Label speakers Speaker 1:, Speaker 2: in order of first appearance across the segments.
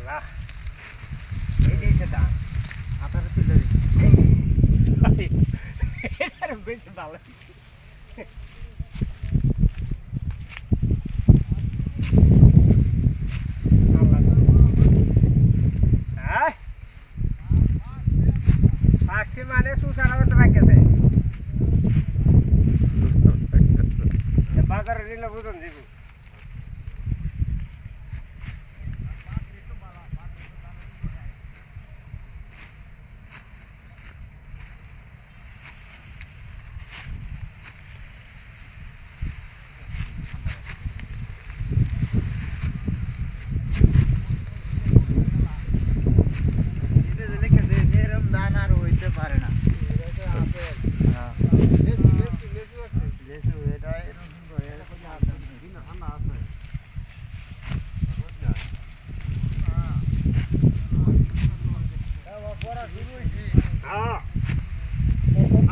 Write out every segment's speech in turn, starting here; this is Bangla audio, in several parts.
Speaker 1: আল্লাহ এই সেটা
Speaker 2: আপনারা তুলে
Speaker 1: এটার বেশ ভালো পাখি মানে সুসারা করতে পারছে বাজারে নিলে বুঝুন দিব
Speaker 2: পারে না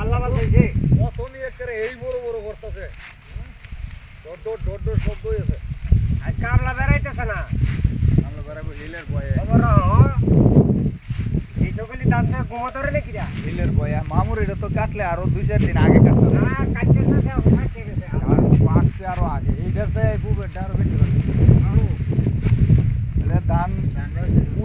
Speaker 1: আল্লাহ বলছে
Speaker 2: প্রথমই একেবারে এই বড় বড় করতেছে ডর শব্দ হয়েছে
Speaker 1: আর কামলা বেড়াইতেছে না
Speaker 2: আমরা বেড়াবো হিলের বয়ে
Speaker 1: খবর এই সকলি দাঁত ঘুমো ধরে নাকি রা
Speaker 2: হিলের বয়ে মামুর এটা তো কাটলে আরো 2-4 দিন আগে কাটতে
Speaker 1: না কাটতে গেছে
Speaker 2: আরো আগে এইটাতে খুব এটা আরো বেশি